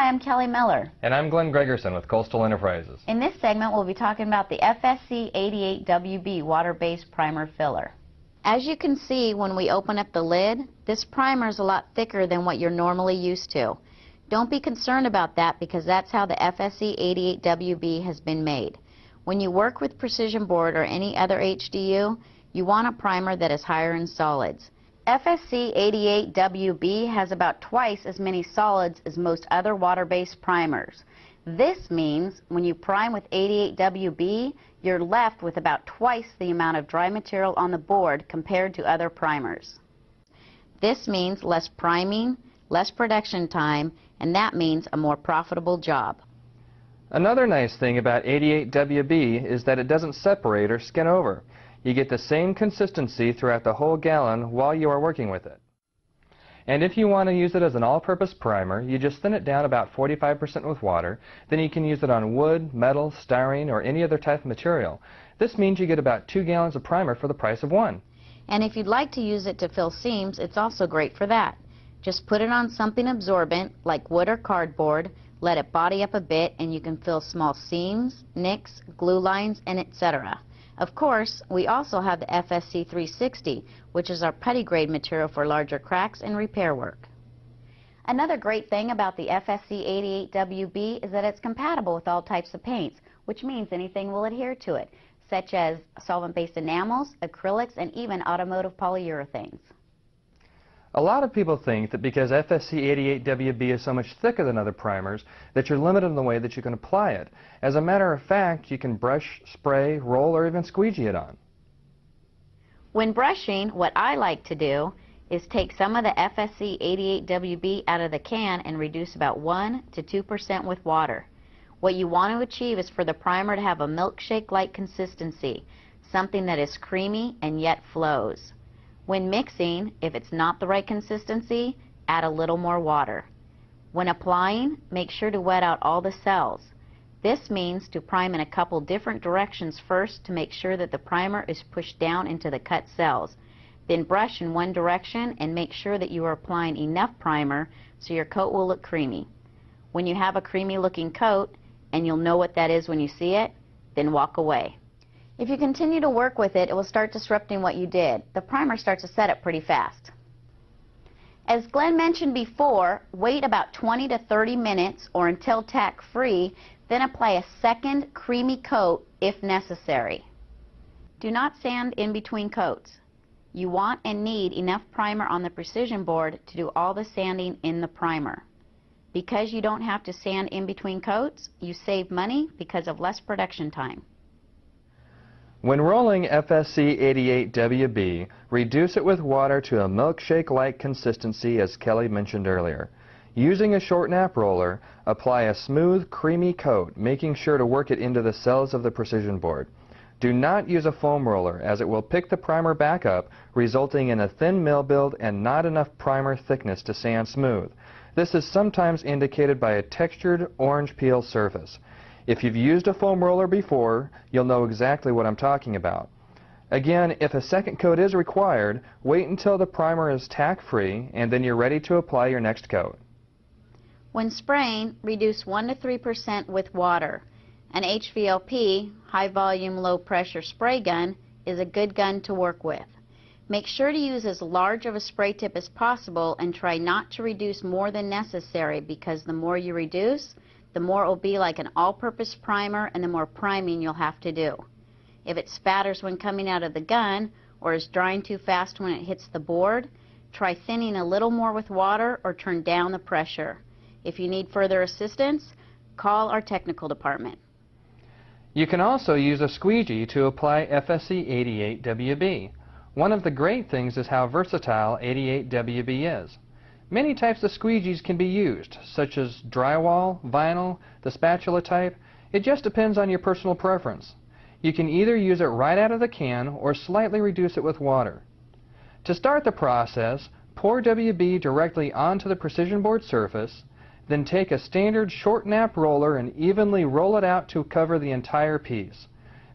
Hi, I'm Kelly Miller. And I'm Glenn Gregerson with Coastal Enterprises. In this segment, we'll be talking about the FSC-88 WB water-based primer filler. As you can see when we open up the lid, this primer is a lot thicker than what you're normally used to. Don't be concerned about that because that's how the FSC-88 WB has been made. When you work with precision board or any other HDU, you want a primer that is higher in solids. FSC-88 WB has about twice as many solids as most other water-based primers. This means when you prime with 88 WB, you're left with about twice the amount of dry material on the board compared to other primers. This means less priming, less production time, and that means a more profitable job. Another nice thing about 88 WB is that it doesn't separate or skin over. You get the same consistency throughout the whole gallon while you are working with it. And if you want to use it as an all-purpose primer, you just thin it down about 45% with water. Then you can use it on wood, metal, styrene, or any other type of material. This means you get about 2 gallons of primer for the price of 1. And if you'd like to use it to fill seams, it's also great for that. Just put it on something absorbent, like wood or cardboard, let it body up a bit, and you can fill small seams, nicks, glue lines, and etc. Of course, we also have the FSC-360, which is our putty grade material for larger cracks and repair work. Another great thing about the FSC-88 WB is that it's compatible with all types of paints, which means anything will adhere to it, such as solvent-based enamels, acrylics, and even automotive polyurethanes. A lot of people think that because FSC-88 WB is so much thicker than other primers, that you're limited in the way that you can apply it. As a matter of fact, you can brush, spray, roll, or even squeegee it on. When brushing, what I like to do is take some of the FSC-88 WB out of the can and reduce about 1 to 2% with water. What you want to achieve is for the primer to have a milkshake-like consistency, something that is creamy and yet flows. When mixing, if it's not the right consistency, add a little more water. When applying, make sure to wet out all the cells. This means to prime in a couple different directions first to make sure that the primer is pushed down into the cut cells. Then brush in one direction and make sure that you are applying enough primer so your coat will look creamy. When you have a creamy looking coat, and you'll know what that is when you see it, then walk away. If you continue to work with it, it will start disrupting what you did. The primer starts to set up pretty fast. As Glenn mentioned before, wait about 20 to 30 minutes or until tack-free, then apply a second creamy coat if necessary. Do not sand in between coats. You want and need enough primer on the precision board to do all the sanding in the primer. Because you don't have to sand in between coats, you save money because of less production time. When rolling FSC-88 WB, reduce it with water to a milkshake-like consistency as Kelly mentioned earlier. Using a short nap roller, apply a smooth, creamy coat, making sure to work it into the cells of the precision board. Do not use a foam roller as it will pick the primer back up, resulting in a thin mill build and not enough primer thickness to sand smooth. This is sometimes indicated by a textured orange peel surface. If you've used a foam roller before, you'll know exactly what I'm talking about. Again, if a second coat is required, wait until the primer is tack-free and then you're ready to apply your next coat. When spraying, reduce 1 to 3% with water. An HVLP, high volume, low pressure spray gun, is a good gun to work with. Make sure to use as large of a spray tip as possible and try not to reduce more than necessary because the more you reduce, the more it will be like an all-purpose primer and the more priming you'll have to do. If it spatters when coming out of the gun or is drying too fast when it hits the board, try thinning a little more with water or turn down the pressure. If you need further assistance, call our technical department. You can also use a squeegee to apply FSC-88 WB. One of the great things is how versatile 88 WB is. Many types of squeegees can be used, such as drywall, vinyl, the spatula type. It just depends on your personal preference. You can either use it right out of the can or slightly reduce it with water. To start the process, pour WB directly onto the precision board surface, then take a standard short nap roller and evenly roll it out to cover the entire piece.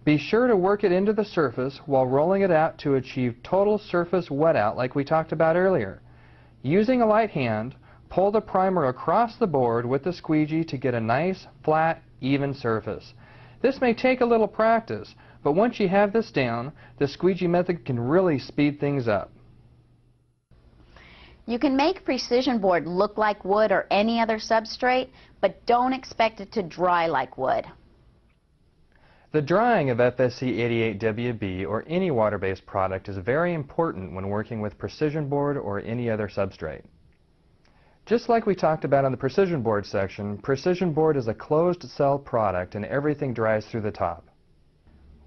Be sure to work it into the surface while rolling it out to achieve total surface wet out like we talked about earlier. Using a light hand, pull the primer across the board with the squeegee to get a nice, flat, even surface. This may take a little practice, but once you have this down, the squeegee method can really speed things up. You can make precision board look like wood or any other substrate, but don't expect it to dry like wood. The drying of FSC-88WB or any water-based product is very important when working with precision board or any other substrate. Just like we talked about in the precision board section, precision board is a closed cell product and everything dries through the top.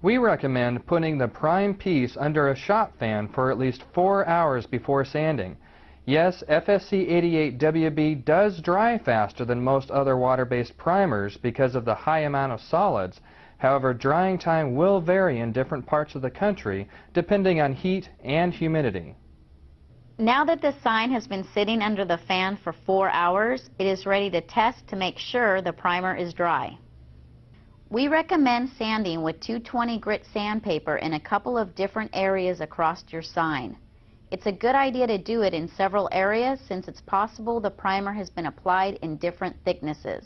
We recommend putting the prime piece under a shop fan for at least 4 hours before sanding. Yes, FSC-88WB does dry faster than most other water-based primers because of the high amount of solids. However, drying time will vary in different parts of the country depending on heat and humidity. Now that the sign has been sitting under the fan for 4 hours, it is ready to test to make sure the primer is dry. We recommend sanding with 220 grit sandpaper in a couple of different areas across your sign. It's a good idea to do it in several areas since it's possible the primer has been applied in different thicknesses.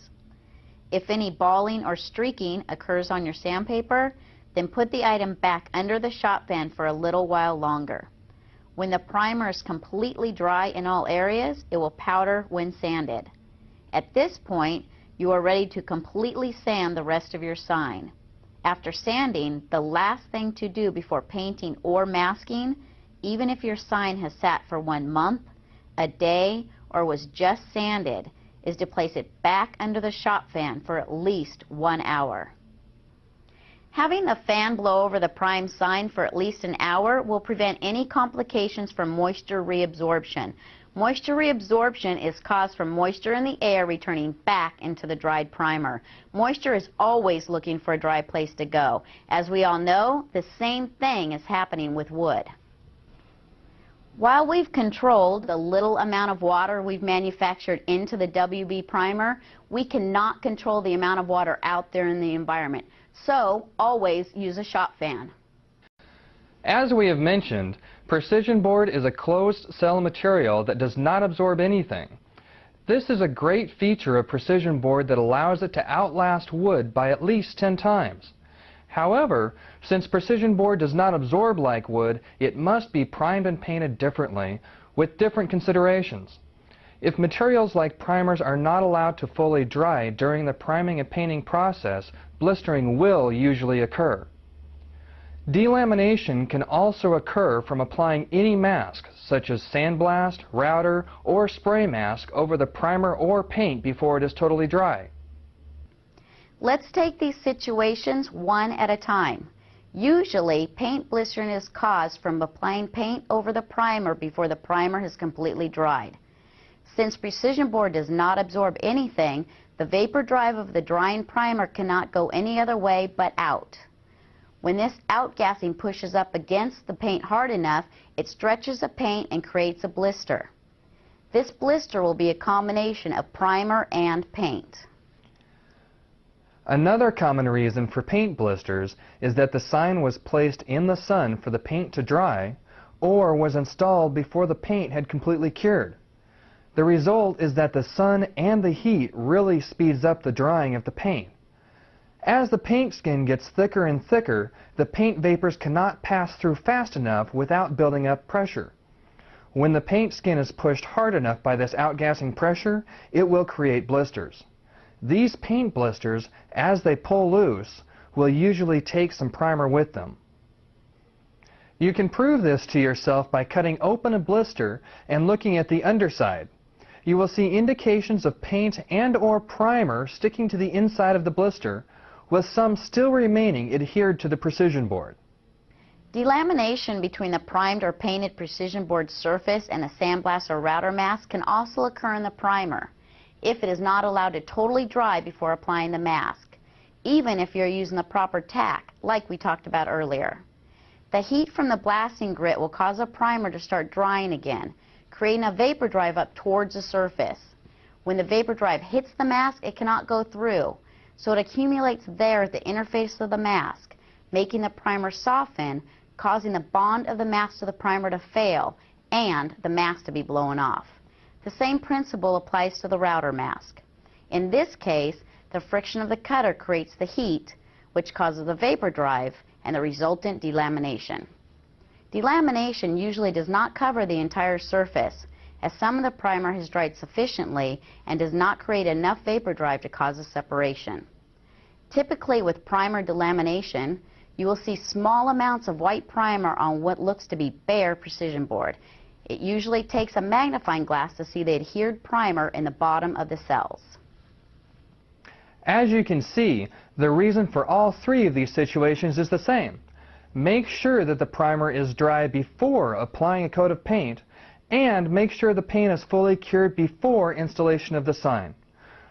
If any balling or streaking occurs on your sandpaper, then put the item back under the shop fan for a little while longer. When the primer is completely dry in all areas, it will powder when sanded. At this point, you are ready to completely sand the rest of your sign. After sanding, the last thing to do before painting or masking, even if your sign has sat for 1 month, a day, or was just sanded, is to place it back under the shop fan for at least 1 hour. Having the fan blow over the prime sign for at least an hour will prevent any complications from moisture reabsorption. Moisture reabsorption is caused from moisture in the air returning back into the dried primer. Moisture is always looking for a dry place to go. As we all know, the same thing is happening with wood. While we've controlled the little amount of water we've manufactured into the WB primer, we cannot control the amount of water out there in the environment. So, always use a shop fan. As we have mentioned, precision board is a closed cell material that does not absorb anything. This is a great feature of precision board that allows it to outlast wood by at least 10 times. However, since precision board does not absorb like wood, it must be primed and painted differently with different considerations. If materials like primers are not allowed to fully dry during the priming and painting process, blistering will usually occur. Delamination can also occur from applying any mask, such as sandblast, router, or spray mask over the primer or paint before it is totally dry. Let's take these situations one at a time. Usually, paint blistering is caused from applying paint over the primer before the primer has completely dried. Since precision board does not absorb anything, the vapor drive of the drying primer cannot go any other way but out. When this outgassing pushes up against the paint hard enough, it stretches the paint and creates a blister. This blister will be a combination of primer and paint. Another common reason for paint blisters is that the sign was placed in the sun for the paint to dry or was installed before the paint had completely cured. The result is that the sun and the heat really speeds up the drying of the paint. As the paint skin gets thicker and thicker, the paint vapors cannot pass through fast enough without building up pressure. When the paint skin is pushed hard enough by this outgassing pressure, it will create blisters. These paint blisters, as they pull loose, will usually take some primer with them. You can prove this to yourself by cutting open a blister and looking at the underside. You will see indications of paint and/or primer sticking to the inside of the blister, with some still remaining adhered to the precision board. Delamination between the primed or painted precision board surface and a sandblast or router mask can also occur in the primer if it is not allowed to totally dry before applying the mask, even if you're using the proper tack, like we talked about earlier. The heat from the blasting grit will cause a primer to start drying again, creating a vapor drive up towards the surface. When the vapor drive hits the mask, it cannot go through, so it accumulates there at the interface of the mask, making the primer soften, causing the bond of the mask to the primer to fail and the mask to be blown off. The same principle applies to the router mask. In this case, the friction of the cutter creates the heat, which causes the vapor drive and the resultant delamination. Delamination usually does not cover the entire surface, as some of the primer has dried sufficiently and does not create enough vapor drive to cause a separation. Typically with primer delamination, you will see small amounts of white primer on what looks to be bare precision board. It usually takes a magnifying glass to see the adhered primer in the bottom of the cells. As you can see, the reason for all three of these situations is the same. Make sure that the primer is dry before applying a coat of paint, and make sure the paint is fully cured before installation of the sign.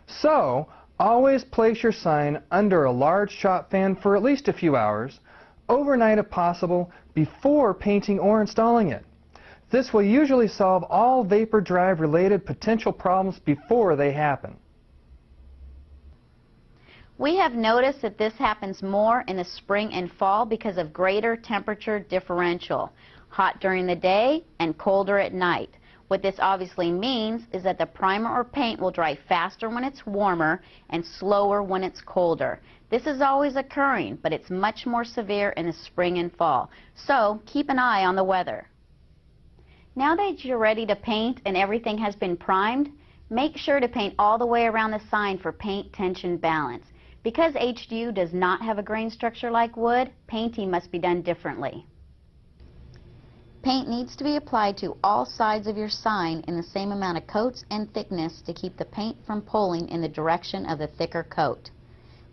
So, always place your sign under a large shop fan for at least a few hours, overnight if possible, before painting or installing it. This will usually solve all vapor drive related potential problems before they happen. We have noticed that this happens more in the spring and fall because of greater temperature differential, hot during the day and colder at night. What this obviously means is that the primer or paint will dry faster when it's warmer and slower when it's colder. This is always occurring, but it's much more severe in the spring and fall. So keep an eye on the weather. Now that you're ready to paint and everything has been primed, make sure to paint all the way around the sign for paint tension balance. Because HDU does not have a grain structure like wood, painting must be done differently. Paint needs to be applied to all sides of your sign in the same amount of coats and thickness to keep the paint from pulling in the direction of the thicker coat.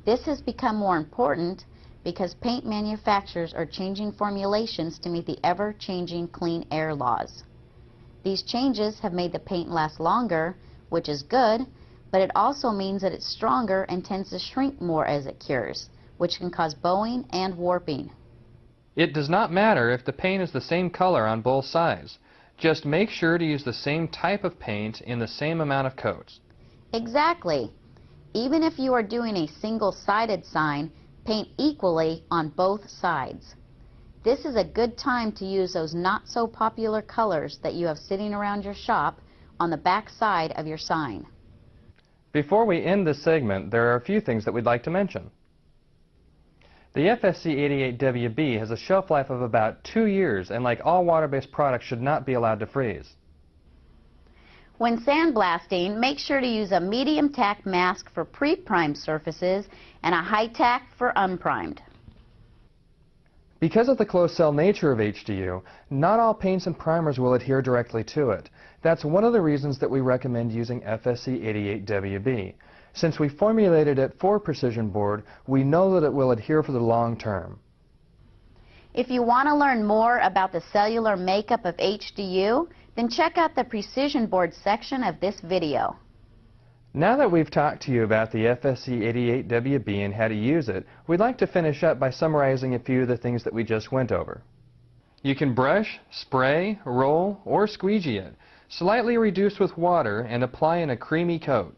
This has become more important because paint manufacturers are changing formulations to meet the ever-changing clean air laws. These changes have made the paint last longer, which is good, but it also means that it's stronger and tends to shrink more as it cures, which can cause bowing and warping. It does not matter if the paint is the same color on both sides. Just make sure to use the same type of paint in the same amount of coats. Exactly. Even if you are doing a single-sided sign, paint equally on both sides. This is a good time to use those not-so-popular colors that you have sitting around your shop on the back side of your sign. Before we end this segment, there are a few things that we'd like to mention. The FSC-88WB has a shelf life of about 2 years, and like all water-based products, should not be allowed to freeze. When sandblasting, make sure to use a medium tack mask for pre-primed surfaces and a high tack for unprimed. Because of the closed cell nature of HDU, not all paints and primers will adhere directly to it. That's one of the reasons that we recommend using FSC-88WB. Since we formulated it for precision board, we know that it will adhere for the long term. If you want to learn more about the cellular makeup of HDU, then check out the precision board section of this video. Now that we've talked to you about the FSC-88WB and how to use it, we'd like to finish up by summarizing a few of the things that we just went over. You can brush, spray, roll, or squeegee it, slightly reduce with water, and apply in a creamy coat.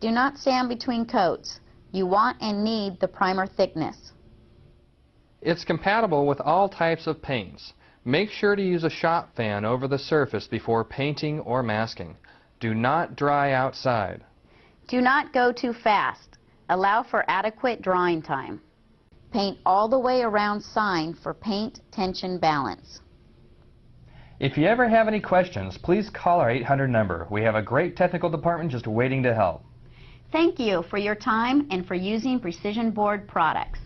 Do not sand between coats. You want and need the primer thickness. It's compatible with all types of paints. Make sure to use a shop fan over the surface before painting or masking. Do not dry outside. Do not go too fast. Allow for adequate drying time. Paint all the way around sign for paint tension balance. If you ever have any questions, please call our 800 number. We have a great technical department just waiting to help. Thank you for your time and for using Precision Board products.